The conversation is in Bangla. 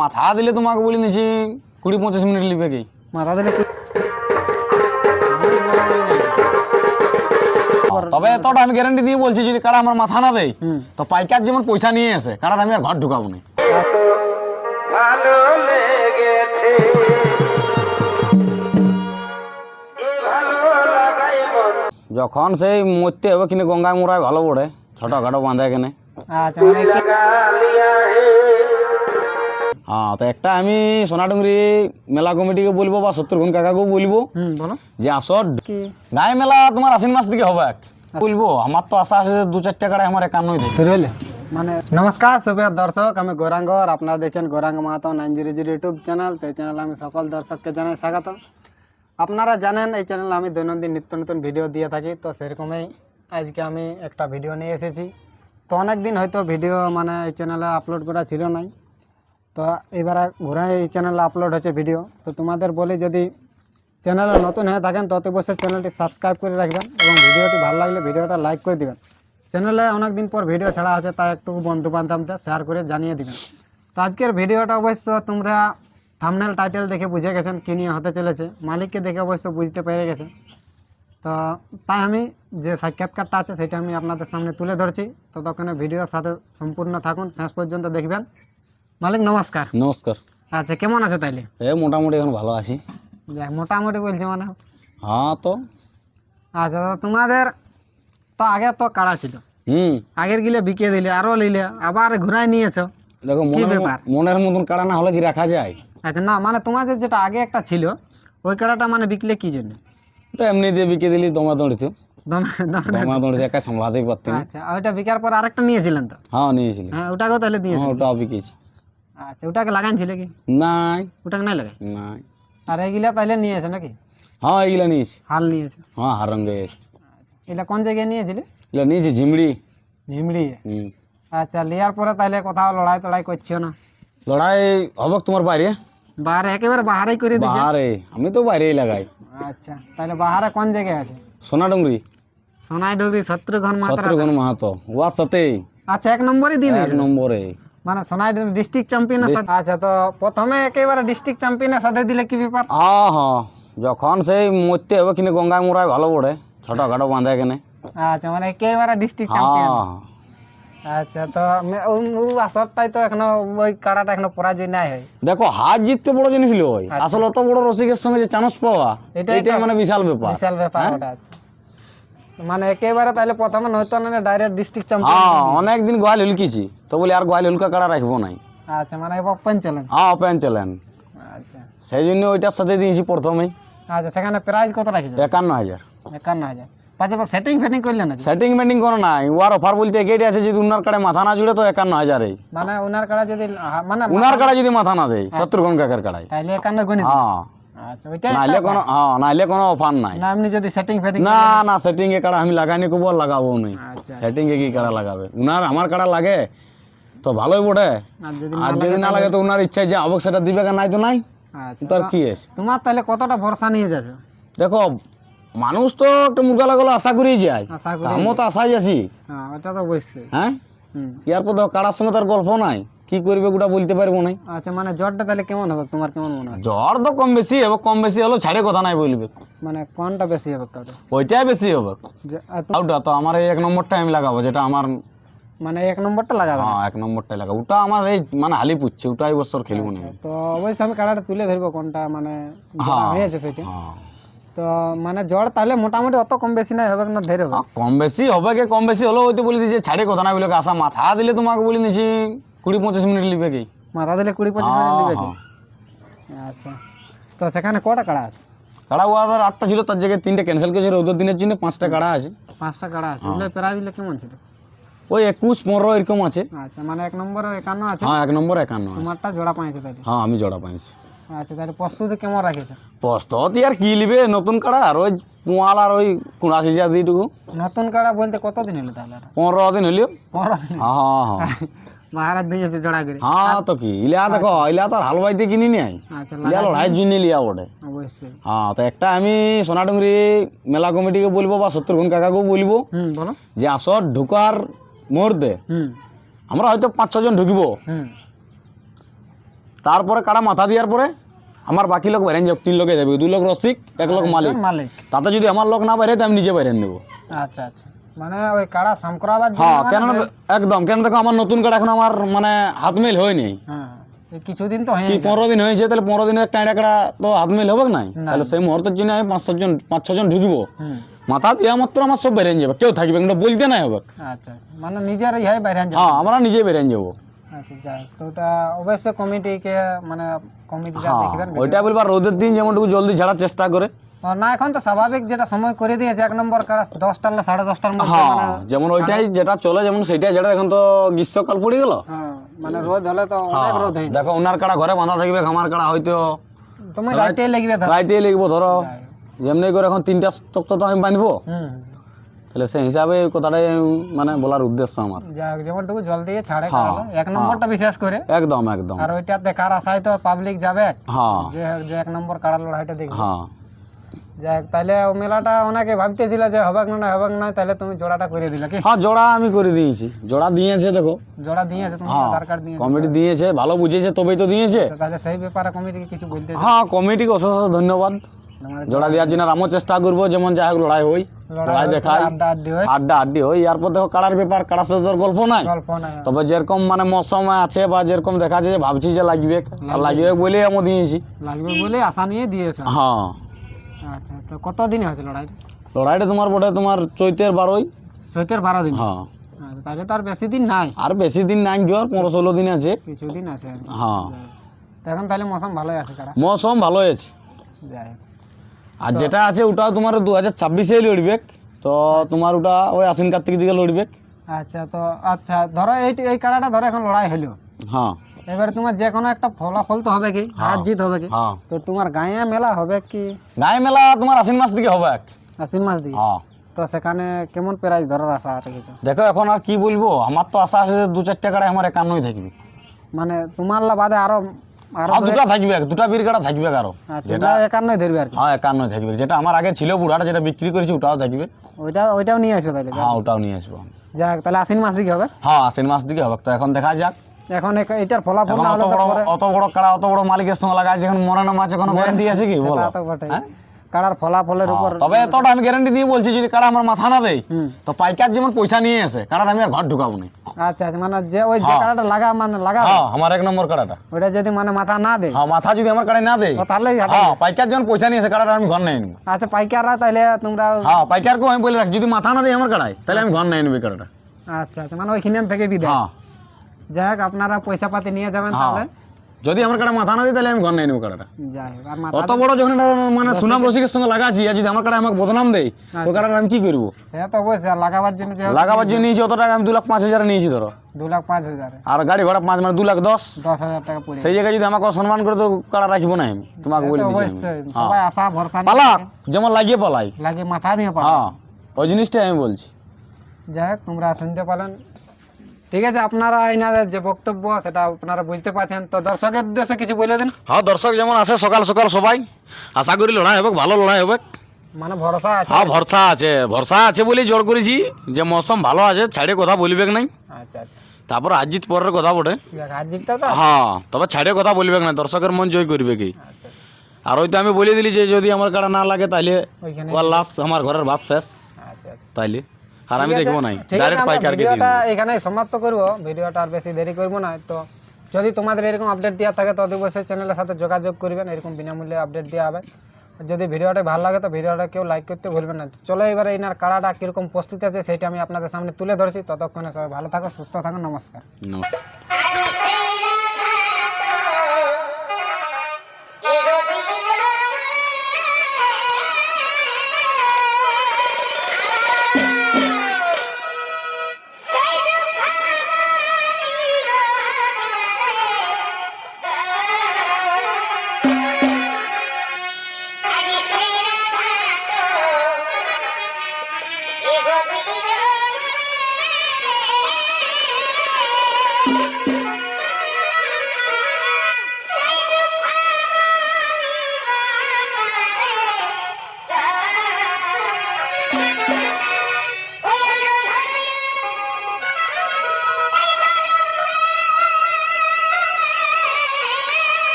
মাথা দিলে তোমাকে বলে নিছি 20-25 মিনিট লিবে কি মাথা দিলে তবে এতটা আমি গ্যারান্টি দিয়ে বলছি যদি কারা আমার মাথা না দেয় তো পাইকার যেমন পয়সা নিয়ে আসে কারা আমি আর ঘর ঢুকাবো না। ভালো লেগেছে ভালো লাগাই মন যখন সেই মরতে হবে কিনে গঙ্গায় মোড়ায় ভালো পড়ে ছোটখাটো বাঁধে কেনে। আচ্ছা মানে গালিয়া হে হ্যাঁ তো একটা আমি সোনাডুঙ্গরি মেলা কমিটিকে বলবো বা শত্রুঘ্ন কাকাকেও বলবো বলো যে আসো কি গায়ে মেলা তোমার আশ্বিন মাস দিকে হবে বলবো। আমার তো আশা আছে যে 2-4 টাকায় আমার 51 দেয়। শুরু হলে মানে নমস্কার সুপ্রিয় দর্শক, আমি গৌরাঙ্গ আর আপনারা দেখছেন গৌরাঙ্গ মাহাতো 900 ইউটিউব চ্যানেল। তো এই চ্যানেলে আমি সকল দর্শককে জানাই স্বাগত। আপনারা জানেন এই চ্যানেলে আমি দৈনন্দিন নিত্য নতুন ভিডিও দিয়ে থাকি, তো সেরকমই আজকে আমি একটা ভিডিও নিয়ে এসেছি। তো অনেক দিন হয়তো ভিডিও মানে এই চ্যানেলে আপলোড করা ছিল নাই, তো এবারে ঘুরে এই চ্যানেলে আপলোড হচ্ছে ভিডিও। তো তোমাদের বলি যদি চ্যানেলে নতুন হয়ে থাকেন তো অতি অবশ্যই চ্যানেলটি সাবস্ক্রাইব করে রাখবেন এবং ভিডিওটি ভালো লাগলে ভিডিওটা লাইক করে দিবেন। চ্যানেলে অনেক দিন পর ভিডিও ছাড়া আছে, তাই একটু বন্ধু বান্ধবদের শেয়ার করে জানিয়ে দিবেন। তো আজকের ভিডিওটা অবশ্য তোমরা থাম্বনেল টাইটেল দেখে বুঝে গেছেন কী নিয়ে হতে চলেছে, মালিককে দেখে অবশ্য বুঝতে পেরে গেছেন। তো তাই আমি যে সাক্ষাৎকারটা আছে সেটা আমি আপনাদের সামনে তুলে ধরছি। তো তখন ভিডিওর সাথে সম্পূর্ণ থাকুন, শেষ পর্যন্ত দেখবেন। মালিক নমস্কার। নমস্কার। আচ্ছা কেমন আছে তাইলে? মোটামুটি এখন ভালো আছি। যাই মোটামুটি বলছি মানে হ্যাঁ তো আচ্ছা, তো তোমাদের তো আগে তো কাড়া ছিল, আগের গিলে বিকে দিলে আরও নিলে আবার ঘুরাই নিয়েছো, দেখো কি ব্যাপার? মনের মতন কাড়া না হলে কি রাখা যায়? আচ্ছা না মানে তোমাদের যেটা আগে একটা ছিল ওই কাড়াটা মানে বিকলে কি জন্য? ওটা এমনি দিয়ে বিকে দিলি দমা দৌড়িতে দমে- দমা দৌড়িতে একা সামলাতেই পারতি না। আচ্ছা ওইটা বিকার পর আরেকটা নিয়েছিলেন তো? হ্যাঁ নিয়েছিলি। হ্যাঁ ওটাকেও তাহলে হ্যাঁ দিয়েছিলেন? ওটাও বিকেছি। আচ্ছা ওটাকে লাগানছিল কি? নাই ওটাকে নাই লাগাই? নাই। আর এইগুলা তাহলে নিয়েছে নাকি? হ্যাঁ এগুলা নিয়েছি। হাল নিয়েছে? হ্যাঁ হার রঙে গেছে। আচ্ছা এটা কোন জায়গায় নিয়েছিলে? এগুলা নিয়েছি ঝিমড়ি। ঝিমড়ি? আচ্ছা লিয়ার পরে তাহলে কোথাও লড়াই টড়াই করছো না? লড়াই হবে তোমার বাইরে? বাহারে একেবারে বাহারেই করে দিয়েছে? বাহারে আমি তো বাইরেই লাগাই। আচ্ছা তাহলে বাহারে কোন জায়গায় আছে? সোনাডুঙ্গরি সোনাই ডুগরি শত্রুঘ্ন মাহাতো? শত্রুঘ্ন মাহাতো ওয়ার সাথে আচ্ছা এক নম্বরই দিন 1 নম্বরে। মানে সোনাই ডিস্ট্রিক্ট চ্যাম্পিয়নের সাথে? আচ্ছা তো প্রথমে একেবারে ডিস্ট্রিক্ট চ্যাম্পিয়নের সাথে দিলে কি ব্যাপার? হ্যাঁ হ্যাঁ যখন সেই মরতে হবে কিনে গঙ্গায় মোড়ায় ভালো পড়ে ছোটখাটো বাঁধে কেনে। আচ্ছা মানে একেবারে ডিস্ট্রিক্ট চ্যাম্পিয়ন? হ্যাঁ আচ্ছা তো আসরটাই তো এখনো ওই কাড়াটা এখনো পরাজয় নাই হয়। দেখো হার জিততে বড় জিনিস লই, আসলে অত বড় রসিকের সঙ্গে যে চান্স পাওয়া এটাই এটাই মানে বিশাল ব্যাপার। বিশাল ব্যাপার ওটা। আচ্ছা মানে একেবারে তাহলে প্রথমে নয়তো না ডাইরেক্ট ডিস্ট্রিক্ট চ্যাম্পিয়ন? হ্যাঁ অনেকদিন গোয়াল হুলকিছি তো বলি আর গোয়াল হুলকা কাড়া রাখবো নাই। আচ্ছা মানে ওপেন চ্যালেঞ্জ? হ্যাঁ ওপেন চ্যালেঞ্জ, আচ্ছা সেই জন্য ওইটার সাথে দিয়েছি প্রথমেই। আচ্ছা সেখানে প্রাইজ কত রাখিছে? 51,000। 51,000? পাঁচে সেটিং ফেটিং করলেন নাকি? সেটিং মেটিং কোনো নাই, ওয়ার অফার বলতে গেটে আছে যদি উনার কাড়ে মাথা না জুড়ে তো 51,000। মানে ওনার কাড়া যদি মানে উনার কাড়ে যদি মাথা না দেয় শত্রুঘ্ন কাকার কাড়ায় তাহলে 51 গণিত? হ্যাঁ আচ্ছা ওইটাই নাইলে কোনো হ্যাঁ নাইলে কোনো অফার নাই। না এমনি যদি সেটিং ফেটিং? না না সেটিং এ কাড়া আমি লাগাইনি কব লাগাবো নাই। আচ্ছা সেটিং এ কি কাড়া লাগাবে? উনার আমার কাড়া লাগে তো ভালোই বটে, আর যদি আর যদি না লাগে তো উনার ইচ্ছা যে আবক সেটা দিবে নাই তো নাই। আচ্ছা তার কি আছে? তোমার তাহলে কতটা ভরসা নিয়ে যাচ্ছ? দেখো মানুষ তো একটা মুরগা লাগালো আশা করেই যায়, আশা করি? আমিও তো আশাই আছি। হ্যাঁ ওটা তো অবশ্যই। হ্যাঁ হুম ইয়ার পর দেখো কাড়ার সঙ্গে তার গল্প নাই, কি করবে গোটা বলতে পারবো নাই। আচ্ছা মানে জ্বরটা তাহলে কেমন হবে তোমার, কেমন মনে হয়? জ্বর তো কম বেশি হবে, কম বেশি হলো ছাড়ে কথা নাই বলবে, মানে কোনটা বেশি হবে তাহলে? ওইটাই বেশি হবে। ওটা তো আমার এই 1 নম্বরটা আমি লাগাবো, যেটা আমার মানে 1 নম্বরটা লাগাবে? হ্যাঁ 1 নম্বরটাই লাগাবো, ওটা আমার এই মানে হালি পুচ্ছে, ওটাই বছর খেলবো না। তো অবশ্যই আমি কাড়াটা তুলে ধরবো কোনটা মানে যেটা হয়েছে সেটা। হ্যাঁ তো মানে জ্বর তাহলে মোটামুটি অত কম বেশি নাই হবে না, ধরে হবে? কম বেশি হবে, কি কম বেশি হলো ওই তো বলি দিয়েছে ছাড়ে কথা নাই বলে আসা মাথা দিলে তোমাকে বলে নিছি 20-25 মিনিট লিবে কি মাথা দিলে 20-25 মিনিট নেবে কি? আচ্ছা তো সেখানে কটা কাড়া আছে? কাড়া ও আবার 8টা ছিল, তার জায়গায় 3টে ক্যান্সেল করেছে রোদের দিনের জন্য, 5টা কাড়া আছে। 5টা কাড়া আছে? ওগুলো প্রায় দিলে কেমন ছিল? ওই 21-15 এরকম আছে। আচ্ছা মানে 1 নম্বর 51 আছে? হ্যাঁ 1 নম্বর 51 আছে। তোমারটা জোড়া পাইছে তাইলে? হ্যাঁ আমি জোড়া পাইছি। আচ্ছা তাহলে প্রস্তুতি কেমন রাখেছে? প্রস্তুতি আর কি লিবে, নতুন কাড়া আর ওই পোয়াল আর ওই 79,000 দিটুকু। নতুন কাড়া বলতে কতদিন হলো তাহলে? 15 দিন হলিও। 15 দিন? হ্যাঁ হ্যাঁ মহারাজ দিয়েছে জোড়া করে? হ্যাঁ তো কি ইলা দেখো ইলা তো আর হালবাইতে কিনি নাই, আচ্ছা ইলা লড়াইয়ের জন্য লিয়া ওঠে। অবশ্যই। হ্যাঁ তো একটা আমি সোনাডুঙ্গরি মেলা কমিটিকে বলবো বা শত্রুঘ্ন কাকাকেও বলবো বলো। যে আসর ঢুকার মুহূর্তে আমরা হয়তো 5-6 জন ঢুকবো, হুম তারপরে কাড়া মাথা দেওয়ার পরে আমার বাকি লোক বেরেন যাবে, 3 লোকে যাবে, 2 লোক রসিক, 1 লোক মালিক। মালিক। তাতে যদি আমার লোক না বেরে তো আমি নিজে বেরেন দেবো। আচ্ছা আচ্ছা, মানে ওই কাড়া সাম করাবার জন্য হ্যাঁ, মানে কেন একদম, কেন দেখো আমার নতুন কাড়া এখন আমার মানে হাত মিল হয়নি, হ্যাঁ এই কিছুদিন তো হয়ে কি 15 দিন হয়েছে, তাহলে 15 দিনের একটা কাড়া তো হাত মিল হবে না, তাহলে সেই মুহূর্তের জন্য আমি 5-6 জন ঢুকবো, হুম। মাথা দেওয়া মাত্র আমার সব বেরেন যাবে, কেউ থাকবে না, বলতে নাই হবে। আচ্ছা আচ্ছা, মানে নিজের ইহাই বাইরে যাবে। হ্যাঁ, আমরা নিজে বেরেন যাবো। আচ্ছা যাই হোক, তো ওটা অবশ্যই কমিটিকে মানে কমিটিটা হ্যাঁ, দেখবেন। ওইটা বলবার রোদের দিন যেমনটুকু জলদি ছাড়ার চেষ্টা করে। না এখন তো স্বাভাবিক যেটা সময় করে দিয়েছে 1 নম্বর কাড়া 10টা 10:30টার মধ্যে, হ্যাঁ, মানে যেমন ওইটাই যেটা চলে, যেমন সেইটাই যেটা, এখন তো গ্রীষ্মকাল পড়ে গেল। হ্যাঁ মানে রোদ হলে তো অনেক রোদ হয়ে যায়। দেখো ওনার কাড়া ঘরে বাঁধা থাকবে, আমার কাড়া হয়তো তুমি রাইতেই লাগবে ধর। রাইতে লিখবো, ধরো যেমনি করে এখন 3টা তক্ত তো আমি বাঁধবো, হুম। তাহলে সেই হিসাবে এই কথাটাই মানে বলার উদ্দেশ্য আমার। যাই হোক, যেমনটুকু জল দিয়ে ছাড়ে হ্যাঁ, কাড়া 1 নম্বরটা বিশেষ করে, একদম একদম। আর ওইটা দেখার আশায় তো পাবলিক যাবে, হ্যাঁ যে যে 1 নম্বর কাড়ার লড়াইটা দেখবে। হ্যাঁ যাই হোক, তাহলে ও মেলাটা অনেকে ভাবতেছিল যে হবে না, তাহলে তুমি জোড়াটা করে দিলে কি? হ্যাঁ, জোড়া আমি করে দিয়েছি, জোড়া দিয়েছে দেখো। জোড়া দিয়েছে তুমি, হ্যাঁ, আধার কার্ড দিয়েছে, কমিটি দিয়েছে, ভালো বুঝেছে তবেই তো দিয়েছে। তো তাহলে সেই ব্যাপারে কমিটিকে কিছু বলতে চাও? হ্যাঁ, কমিটিকে অশেষ ধন্যবাদ। তোমার জোড়া দেওয়ার জন্য আমিও চেষ্টা করবো, যেমন যাই হোক লড়াই হই, লড়াই দেখাই, আড্ডা আড্ডি হয়, আড্ডা আড্ডি হই। এরপর দেখো কাড়ার ব্যাপার, কাড়ার সাথে তোর গল্প নাই, গল্প নাই। তবে যেরকম মানে মৌসুম আছে বা যেরকম দেখা যাচ্ছে যে ভাবছি যে লাগবে, আর লাগবে বলেই আমি দিয়েছি। লাগবে বলে আশা নিয়ে দিয়েছো। হ্যাঁ, আচ্ছা, তো কত দিনে হয়েছে লড়াইটা? লড়াইটা তোমার বটে তোমার চৈতের 12ই। চৈতের 12 দিন। হ্যাঁ, আচ্ছা, তাহলে তো আর বেশি দিন নাই, আর বেশি দিন নাই, কি আর 15-16 দিন আছে। কিছুদিন আছে আর কি। হ্যাঁ, তো এখন তাহলে মৌসুম ভালোই আছে কারা। মৌসুম ভালো আছে। যাই হোক। আর যেটা আছে ওটাও তোমার 2026-এ লড়বে, তো তোমার ওটা ওই আশ্বিন কার্তিক দিকে লড়বে। আচ্ছা, তো আচ্ছা ধরো এই কাড়াটা ধরো এখন লড়াই হলো, হ্যাঁ এবারে তোমার যে কোনো একটা ফলাফল তো হবে কি, হার জিত হবে কি, হ্যাঁ, তো তোমার গায়ে মেলা হবে কি গায়ে মেলা তোমার আশ্বিন মাস দিকে হবে। আশ্বিন মাস দিয়ে? হ্যাঁ, তো সেখানে কেমন প্রাইজ ধরার আশা রেখেছো? দেখো এখন আর কি বলবো, আমার তো আশা আছে যে 2-4টা কাড়া আমার 51ই থাকবে। মানে তোমার বাদে আরো আরো আর দুটা থাকবে, দুটা বীর কাড়া থাকবে আরো। আচ্ছা, যেটা 51 ধরবে আর কি। হ্যাঁ, 51 থাকবে, যেটা আমার আগে ছিল বুড়াটা, যেটা বিক্রি করেছি ওটাও থাকবে। ওইটাও নিয়ে আসবে তাহলে? হ্যাঁ, ওটাও নিয়ে আসবো। যাক, তাহলে আশ্বিন মাস দিকে হবে। হ্যাঁ, আশ্বিন মাস দিকে হবে, তো এখন দেখা যাক। এখন এটার ফলাফল এখন না হলে তো পরে অত বড় কাড়া, অত বড় মালিকের সঙ্গে লাগাইছে, এখন মরানো মাছ কোনো গ্যারান্টি আছে কি বলো? সেটা তো বটেই। হ্যাঁ? কাড়ার ফলাফলের উপর। তবে এতটা আমি গ্যারান্টি দিয়ে বলছি, যদি কাড়া আমার মাথা না দেয় হুম। তো পাইকার যেমন পয়সা নিয়ে আসে, কাড়াটা আমি আর ঘর ঢুকাবো না। আচ্ছা আচ্ছা, মানে যে ওই যে কাড়াটা লাগাবে হ্যাঁ, আমার 1 নম্বর কাড়াটা। ওইটা যদি মানে মাথা না দেয়, হ্যাঁ, মাথা যদি আমার কাড়ায় না দেয়, তো তাহলেই হাঁটা হ্যাঁ, পাইকার যেমন পয়সা নিয়ে আসে, কাড়াটা আমি ঘর নিয়ে নেবো। আচ্ছা, পাইকাররা তাহলে তোমরা হ্যাঁ, পাইকারকেও আমি বলে রাখছি, যদি মাথা না দেয় আমার কাড়ায়, তাহলে আমি ঘর নিয়ে নেবো কাড়াটা। আচ্ছা আচ্ছা, মানে ওইখান থেকে বিদায়। হ্যাঁ যাই হোক, আপনারা পয়সা পাতি নিয়ে যাবেন হ্যাঁ, তাহলে। যদি আমার কাড়া মাথা না দেয় তাহলে আমি ঘর নিয়ে নেবো কাড়াটা। যাই হোক, আর মাথা অত বড় যখন একটা মানে সুনাম রসিকের সঙ্গে লাগাচ্ছি, আর যদি আমার কাড়া আমাকে বদনাম দেয় তো কাড়াটা আমি কি করবো? সে তো অবশ্যই, আর লাগাবার জন্য যে লাগাবার জন্য নিয়েছি অত টাকা, আমি 2,05,000 নিয়েছি ধরো, 2,05,000 আর গাড়ি ভাড়া 5 মানে 2,10,000। 10,000 টাকা পড়ে সেই জায়গায় যদি আমাকে সম্মান করে তো কাড়া রাখবো না, আমি তোমাকে বলে দিচ্ছি। অবশ্যই সবাই আশা ভরসা নিয়ে পালাক যেমন লাগিয়ে পালাই, লাগে মাথা দিয়ে পালা। হ্যাঁ, ওই জিনিসটাই আমি বলছি। যাই হোক, তোমরা শুনতে পারেন, ঠিক আছে। আপনারা এনাদের যে বক্তব্য সেটা আপনারা বুঝতে পারছেন, তো দর্শকের উদ্দেশ্যে কিছু বলে দিন। হ্যাঁ, দর্শক যেমন আসে সকাল সকাল সবাই, আশা করি লড়াই হবে, ভালো লড়াই হবে। মানে ভরসা আছে। হ্যাঁ, ভরসা আছে বলেই জোর করেছি, যে মৌসুম ভালো আছে, ছাড়ে কথা বলবে না। আচ্ছা আচ্ছা, তারপর আজ জিত পরের কথা বটে। যাক, হার জিতটা তো। হ্যাঁ, তবে ছাড়ে কথা বলবে না, দর্শকের মন জয় করবে কি। আচ্ছা, আর ওই তো আমি বলে দিলি যে যদি আমার কাড়া না লাগে তাহলে ওইখানে। ওর লাস্ট আমার ঘরের ভাব শেষ, আচ্ছা আচ্ছা, তাইলে আর আমি ঠিক আছে, দেখবো নাই, ঠিক আছে, ডাইরেক্ট আমরা পাইকারকে দিয়ে ভিডিওটা দেবো। এখানে সমাপ্ত করব। ভিডিওটা আর বেশি দেরি করবো না। তো যদি তোমাদের এরকম আপডেট দেওয়া থাকে তো অবশ্যই চ্যানেলের সাথে যোগাযোগ করবেন, এরকম বিনামূল্যে আপডেট দেওয়া হবে। যদি ভিডিওটা ভালো লাগে তো ভিডিওটা কেউ লাইক করতে ভুলবেন না। চলো এবারে এনার কাড়াটা কীরকম প্রস্তুতি আছে সেটা আমি আপনাদের সামনে তুলে ধরেছি। ততক্ষণে সবাই ভালো থাকো, সুস্থ থাকো, নমস্কার। নমস্কার।